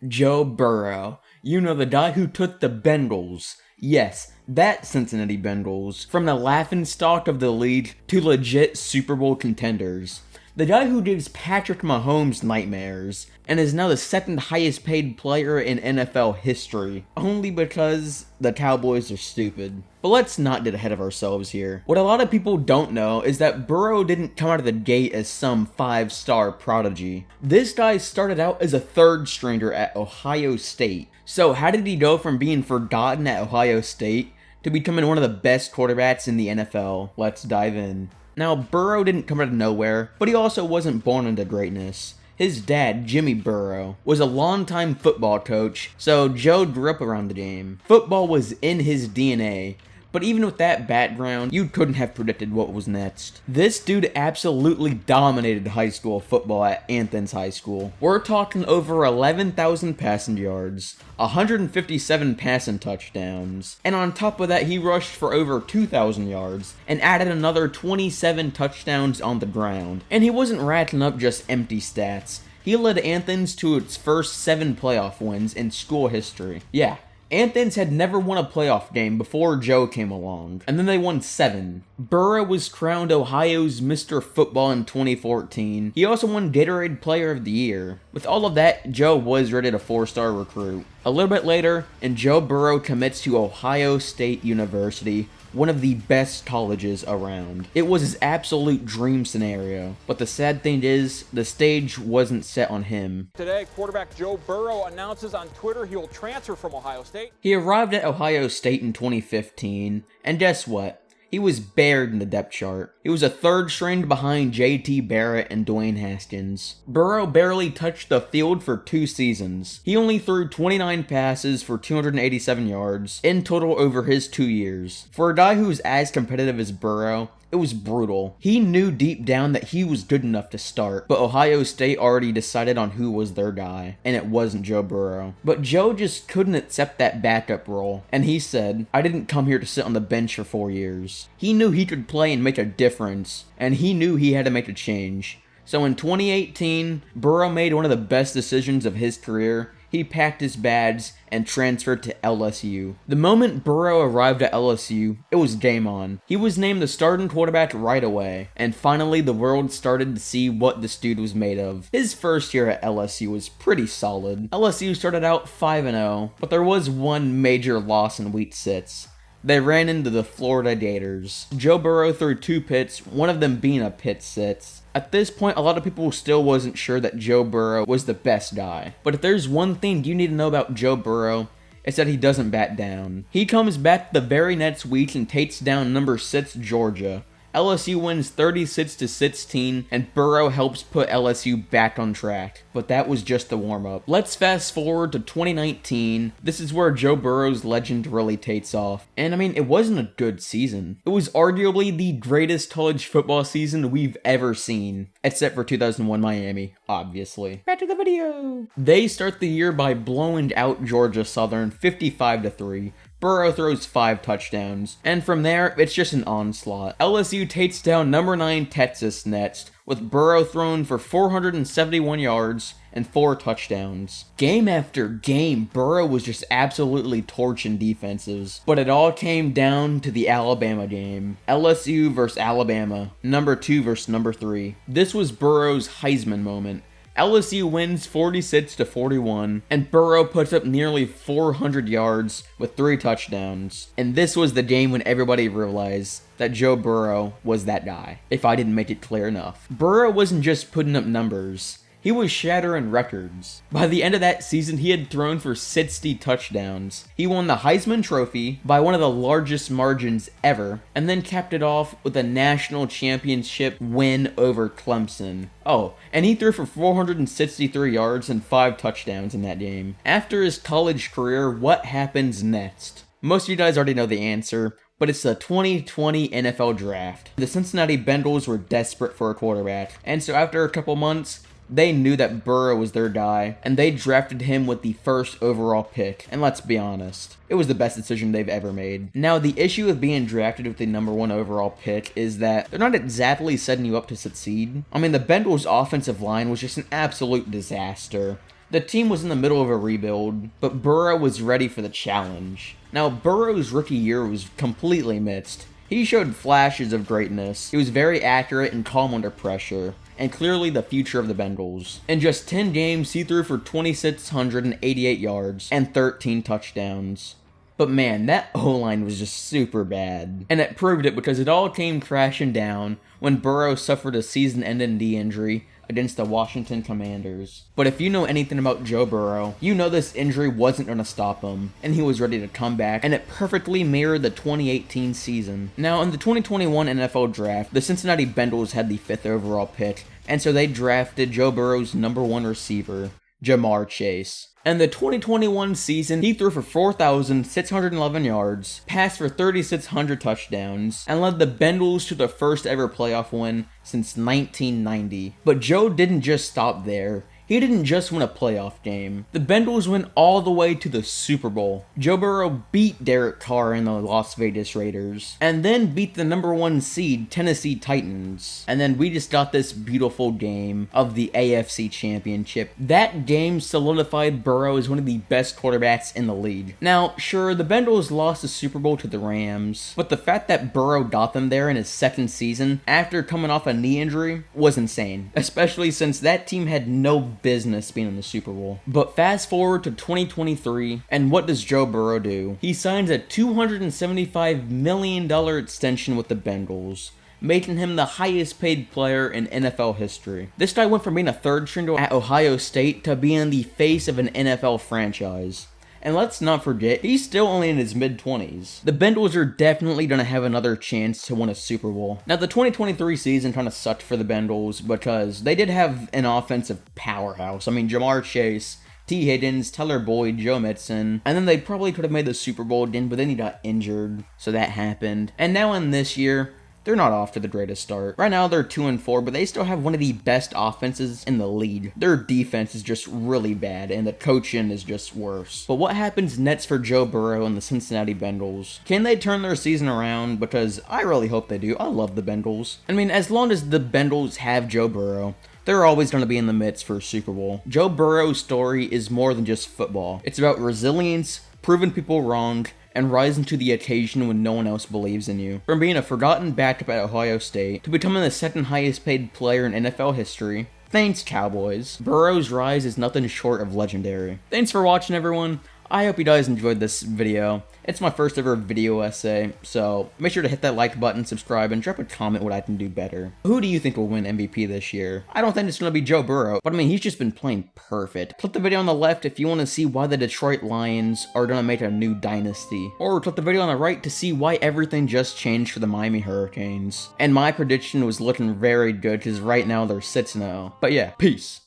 Joe Burrow. You know, the guy who took the Bengals. Yes, that Cincinnati Bengals. From the laughingstock of the league to legit Super Bowl contenders. The guy who gives Patrick Mahomes nightmares, and is now the second highest paid player in NFL history, only because the Cowboys are stupid. But let's not get ahead of ourselves here. What a lot of people don't know is that Burrow didn't come out of the gate as some 5-star prodigy. This guy started out as a third stringer at Ohio State. So how did he go from being forgotten at Ohio State to becoming one of the best quarterbacks in the NFL? Let's dive in. Now, Burrow didn't come out of nowhere, but he also wasn't born into greatness. His dad, Jimmy Burrow, was a longtime football coach, so Joe grew up around the game. Football was in his DNA, but even with that background, you couldn't have predicted what was next. This dude absolutely dominated high school football at Athens High School. We're talking over 11,000 passing yards, 157 passing touchdowns, and on top of that, he rushed for over 2,000 yards and added another 27 touchdowns on the ground. And he wasn't racking up just empty stats. He led Athens to its first 7 playoff wins in school history. Yeah. Athens had never won a playoff game before Joe came along, and then they won 7. Burrow was crowned Ohio's Mr. Football in 2014. He also won Gatorade Player of the Year. With all of that, Joe was rated a 4-star recruit. A little bit later, and Joe Burrow commits to Ohio State University, one of the best colleges around. It was his absolute dream scenario, but the sad thing is, the stage wasn't set on him. Today, quarterback Joe Burrow announces on Twitter he will transfer from Ohio State. He arrived at Ohio State in 2015, and guess what? He was buried in the depth chart. He was a third string behind J.T. Barrett and Dwayne Haskins. Burrow barely touched the field for 2 seasons. He only threw 29 passes for 287 yards in total over his 2 years. For a guy who's as competitive as Burrow, it was brutal. He knew deep down that he was good enough to start, but Ohio State already decided on who was their guy, and it wasn't Joe Burrow. But Joe just couldn't accept that backup role, and he said, "I didn't come here to sit on the bench for 4 years." He knew he could play and make a difference, and he knew he had to make a change. So in 2018, Burrow made one of the best decisions of his career. He packed his bags and transferred to LSU. The moment Burrow arrived at LSU, it was game on. He was named the starting quarterback right away, and finally the world started to see what this dude was made of. His first year at LSU was pretty solid. LSU started out 5-0, but there was one major loss in week 6. They ran into the Florida Gators. Joe Burrow threw 2 picks, one of them being a pick 6. At this point, a lot of people still wasn't sure that Joe Burrow was the best guy. But if there's one thing you need to know about Joe Burrow, it's that he doesn't bat down. He comes back the very next week and takes down number 6 Georgia. LSU wins 36-16, and Burrow helps put LSU back on track. But that was just the warm-up. Let's fast forward to 2019. This is where Joe Burrow's legend really takes off. And I mean, it wasn't a good season. It was arguably the greatest college football season we've ever seen. Except for 2001 Miami, obviously. Back to the video! They start the year by blowing out Georgia Southern 55-3. Burrow throws 5 touchdowns, and from there, it's just an onslaught. LSU takes down number 9 Texas next, with Burrow thrown for 471 yards and 4 touchdowns. Game after game, Burrow was just absolutely torching defenses, but it all came down to the Alabama game. LSU versus Alabama, number 2 versus number 3. This was Burrow's Heisman moment. LSU wins 46-41, and Burrow puts up nearly 400 yards with 3 touchdowns. And this was the game when everybody realized that Joe Burrow was that guy, if I didn't make it clear enough. Burrow wasn't just putting up numbers. He was shattering records. By the end of that season, he had thrown for 60 touchdowns. He won the Heisman Trophy by one of the largest margins ever, and then capped it off with a national championship win over Clemson. Oh, and he threw for 463 yards and 5 touchdowns in that game. After his college career, what happens next? Most of you guys already know the answer, but it's the 2020 NFL Draft. The Cincinnati Bengals were desperate for a quarterback, and so after a couple months, they knew that Burrow was their guy, and they drafted him with the 1st overall pick. And let's be honest, it was the best decision they've ever made. Now, the issue with being drafted with the number 1 overall pick is that they're not exactly setting you up to succeed. I mean, the Bengals' offensive line was just an absolute disaster. The team was in the middle of a rebuild, but Burrow was ready for the challenge. Now, Burrow's rookie year was completely mixed. He showed flashes of greatness. He was very accurate and calm under pressure, and clearly the future of the Bengals. In just 10 games, he threw for 2,688 yards and 13 touchdowns. But man, that O-line was just super bad. And it proved it because it all came crashing down when Burrow suffered a season-ending knee injury against the Washington Commanders. But if you know anything about Joe Burrow, you know this injury wasn't going to stop him, and he was ready to come back, and it perfectly mirrored the 2018 season. Now, in the 2021 NFL Draft, the Cincinnati Bengals had the 5th overall pick, and so they drafted Joe Burrow's #1 receiver, Ja'Marr Chase. In the 2021 season, he threw for 4,611 yards, passed for 3,600 touchdowns, and led the Bengals to the first ever playoff win since 1990. But Joe didn't just stop there. He didn't just win a playoff game. The Bengals went all the way to the Super Bowl. Joe Burrow beat Derek Carr and the Las Vegas Raiders, and then beat the #1 seed Tennessee Titans. And then we just got this beautiful game of the AFC Championship. That game solidified Burrow as one of the best quarterbacks in the league. Now, sure, the Bengals lost the Super Bowl to the Rams, but the fact that Burrow got them there in his second season after coming off a knee injury was insane, especially since that team had no business being in the Super Bowl. But fast forward to 2023, and what does Joe Burrow do? He signs a $275 million extension with the Bengals, making him the highest paid player in NFL history. This guy went from being a third stringer at Ohio State to being the face of an NFL franchise. And let's not forget, he's still only in his mid-20s. The Bengals are definitely going to have another chance to win a Super Bowl. Now, the 2023 season kind of sucked for the Bengals because they did have an offensive powerhouse. I mean, Ja'Marr Chase, T. Higgins, Tyler Boyd, Joe Mixon, and then they probably could have made the Super Bowl again, but then he got injured, so that happened. And now in this year, they're not off to the greatest start. Right now, they're 2-4, but they still have one of the best offenses in the league. Their defense is just really bad, and the coaching is just worse. But what happens next for Joe Burrow and the Cincinnati Bengals? Can they turn their season around? Because I really hope they do. I love the Bengals. I mean, as long as the Bengals have Joe Burrow, they're always going to be in the midst for a Super Bowl. Joe Burrow's story is more than just football. It's about resilience, proving people wrong, and rising to the occasion when no one else believes in you. From being a forgotten backup at Ohio State to becoming the second highest paid player in NFL history. Thanks, Cowboys. Burrow's rise is nothing short of legendary. Thanks for watching, everyone. I hope you guys enjoyed this video. It's my first ever video essay, so make sure to hit that like button, subscribe, and drop a comment what I can do better. Who do you think will win MVP this year? I don't think it's going to be Joe Burrow, but I mean, he's just been playing perfect. Click the video on the left if you want to see why the Detroit Lions are going to make a new dynasty. Or click the video on the right to see why everything just changed for the Miami Hurricanes. And my prediction was looking very good because right now they're 6-0. But yeah, peace.